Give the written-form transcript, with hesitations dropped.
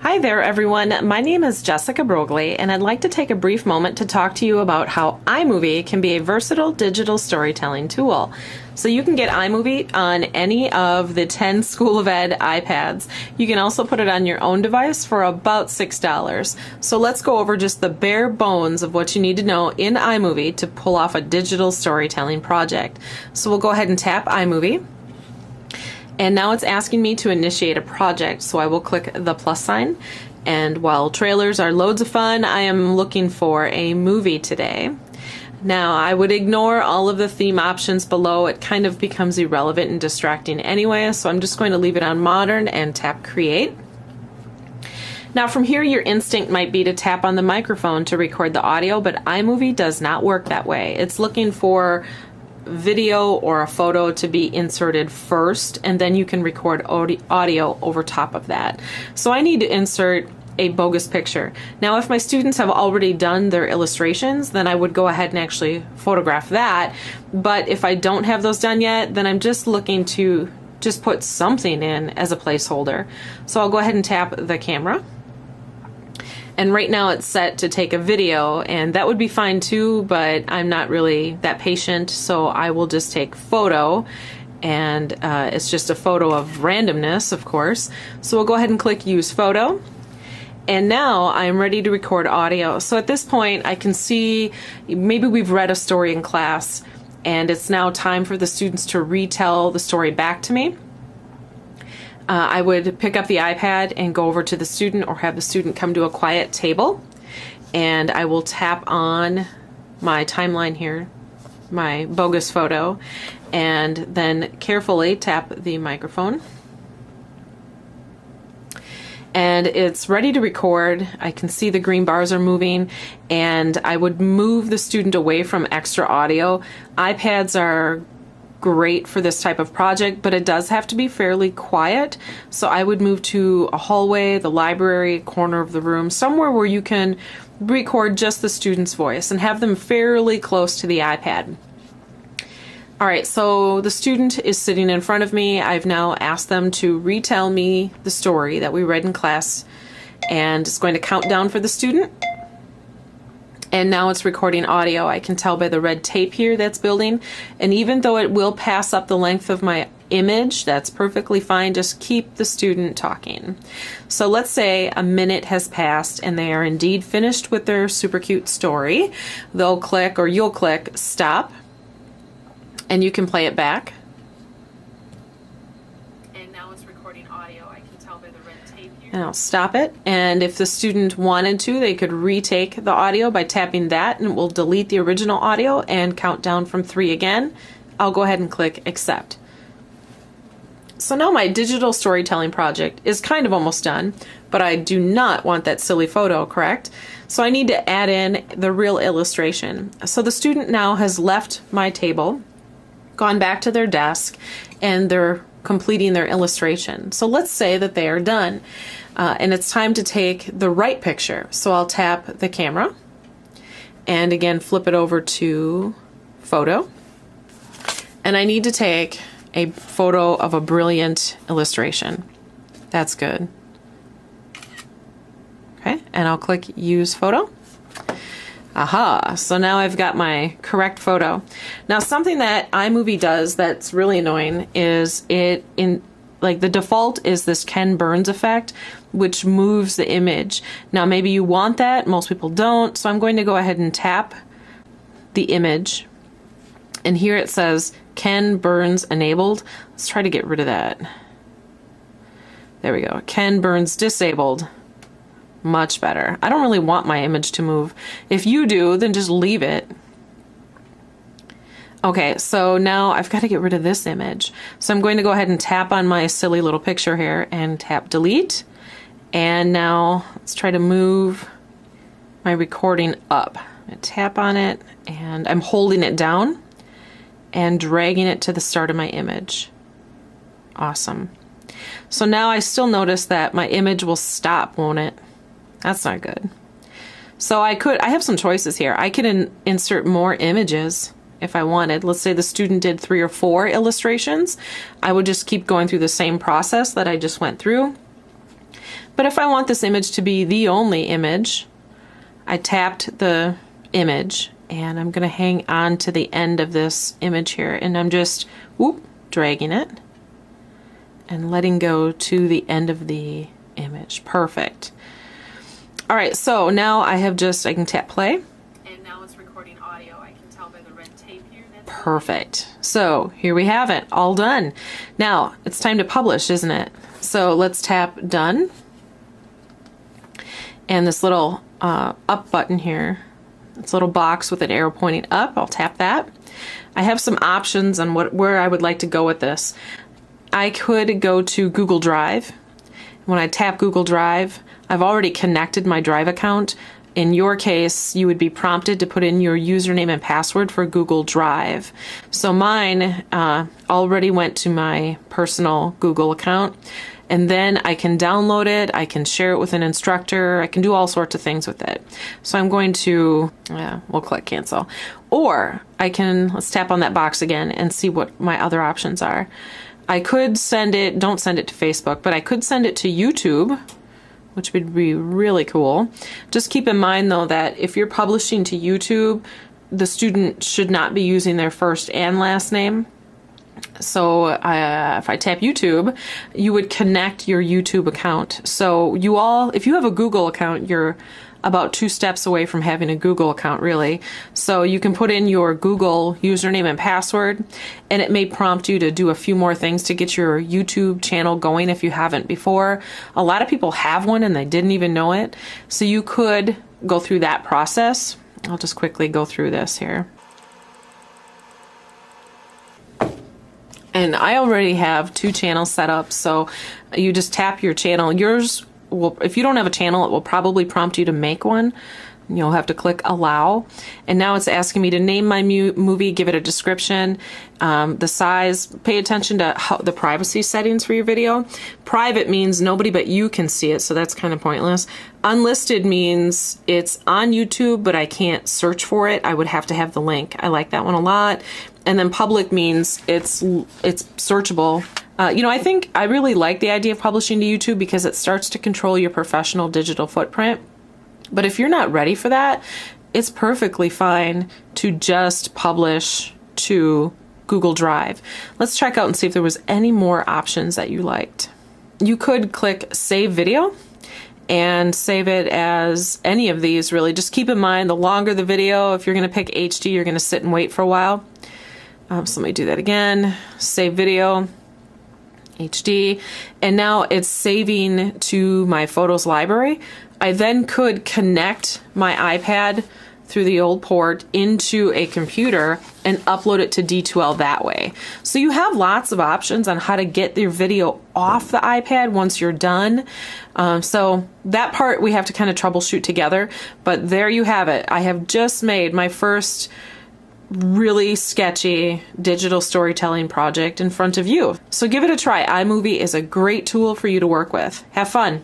Hi there everyone, my name is Jessica Brogley and I'd like to take a brief moment to talk to you about how iMovie can be a versatile digital storytelling tool. So you can get iMovie on any of the 10 School of Ed iPads. You can also put it on your own device for about $6. So let's go over just the bare bones of what you need to know in iMovie to pull off a digital storytelling project. So we'll go ahead and tap iMovie. And now it's asking me to initiate a project, so I will click the plus sign. And while trailers are loads of fun, I am looking for a movie today. Now, I would ignore all of the theme options below. It kind of becomes irrelevant and distracting anyway, so I'm just going to leave it on modern and tap create. Now from here, your instinct might be to tap on the microphone to record the audio, but iMovie does not work that way. It's looking for video or a photo to be inserted first, and then you can record audio over top of that. So I need to insert a bogus picture. Now if my students have already done their illustrations, then I would go ahead and actually photograph that. But if I don't have those done yet, then I'm just looking to just put something in as a placeholder. So I'll go ahead and tap the camera. And right now it's set to take a video, and that would be fine too, but I'm not really that patient, so I will just take photo, and it's just a photo of randomness, of course. So we'll go ahead and click use photo. And now I'm ready to record audio. So at this point I can see maybe we've read a story in class, and it's now time for the students to retell the story back to me. I would pick up the iPad and go over to the student, or have the student come to a quiet table, and I will tap on my timeline here, my bogus photo, and then carefully tap the microphone. And it's ready to record. I can see the green bars are moving, and I would move the student away from extra audio. iPads are great for this type of project, but it does have to be fairly quiet. So I would move to a hallway, the library, corner of the room, somewhere where you can record just the student's voice and have them fairly close to the iPad. All right, so the student is sitting in front of me. I've now asked them to retell me the story that we read in class, and it's going to count down for the student. And now it's recording audio. I can tell by the red tape here that's building. And even though it will pass up the length of my image, that's perfectly fine. Just keep the student talking. So let's say a minute has passed and they are indeed finished with their super cute story. They'll click, or you'll click stop, and you can play it back. And now it's recording audio. I can tell by the red tape here. And I'll stop it. And if the student wanted to, they could retake the audio by tapping that, and it will delete the original audio and count down from 3 again. I'll go ahead and click accept. So now my digital storytelling project is kind of almost done, but I do not want that silly photo, correct? So I need to add in the real illustration. So the student now has left my table, gone back to their desk, and they're completing their illustration. So let's say that they are done, and it's time to take the right picture. So I'll tap the camera and again flip it over to photo, and I need to take a photo of a brilliant illustration. That's good. Okay, and I'll click use photo. Aha, so now I've got my correct photo. Now something that iMovie does that's really annoying is the default is this Ken Burns effect, which moves the image. Now maybe you want that, most people don't, so I'm going to go ahead and tap the image, and here it says Ken Burns enabled. Let's try to get rid of that. There we go, Ken Burns disabled. Much better. I don't really want my image to move. If you do, then just leave it. Okay, so now I've got to get rid of this image. So I'm going to go ahead and tap on my silly little picture here and tap delete. And now let's try to move my recording up. I tap on it, and I'm holding it down and dragging it to the start of my image. Awesome. So now I still notice that my image will stop, won't it? That's not good. So I have some choices here. I could insert more images if I wanted. Let's say the student did 3 or 4 illustrations. I would just keep going through the same process that I just went through. But if I want this image to be the only image, I tapped the image and I'm going to hang on to the end of this image here, and I'm just dragging it and letting go to the end of the image. Perfect. All right, so now I can tap play. And now it's recording audio. I can tell by the red tape here. Perfect. So here we have it, all done. Now it's time to publish, isn't it? So let's tap done. And this little up button here, this little box with an arrow pointing up, I'll tap that. I have some options on where I would like to go with this. I could go to Google Drive. When I tap Google Drive, I've already connected my Drive account. In your case, you would be prompted to put in your username and password for Google Drive. So mine already went to my personal Google account, and then I can download it, I can share it with an instructor, I can do all sorts of things with it. So I'm going to, we'll click cancel. Or let's tap on that box again and see what my other options are. I could don't send it to Facebook, but I could send it to YouTube, which would be really cool. Just keep in mind though that if you're publishing to YouTube, the student should not be using their first and last name. So if I tap YouTube, you would connect your YouTube account. So if you have a Google account, you're about 2 steps away from having a Google account, really. So you can put in your Google username and password, and it may prompt you to do a few more things to get your YouTube channel going if you haven't before. A lot of people have one and they didn't even know it. So you could go through that process. I'll just quickly go through this here. And I already have 2 channels set up, so you just tap your channel. If you don't have a channel, it will probably prompt you to make one. You'll have to click allow. And now it's asking me to name my movie, give it a description, the size. Pay attention to the privacy settings for your video. Private means nobody but you can see it, so that's kind of pointless. Unlisted means it's on YouTube, but I can't search for it. I would have to have the link. I like that one a lot. And then public means it's searchable. I think I really like the idea of publishing to YouTube because it starts to control your professional digital footprint. But if you're not ready for that, it's perfectly fine to just publish to Google Drive. Let's check out and see if there was any more options that you liked. You could click Save Video and save it as any of these, really. Just keep in mind, the longer the video, if you're going to pick HD, you're going to sit and wait for a while. So let me do that again. Save Video. HD, and now it's saving to my photos library. I then could connect my iPad through the old port into a computer and upload it to D2L that way. So you have lots of options on how to get your video off the iPad once you're done. So that part we have to kind of troubleshoot together, but there you have it. I have just made my first really sketchy digital storytelling project in front of you. So give it a try. iMovie is a great tool for you to work with. Have fun.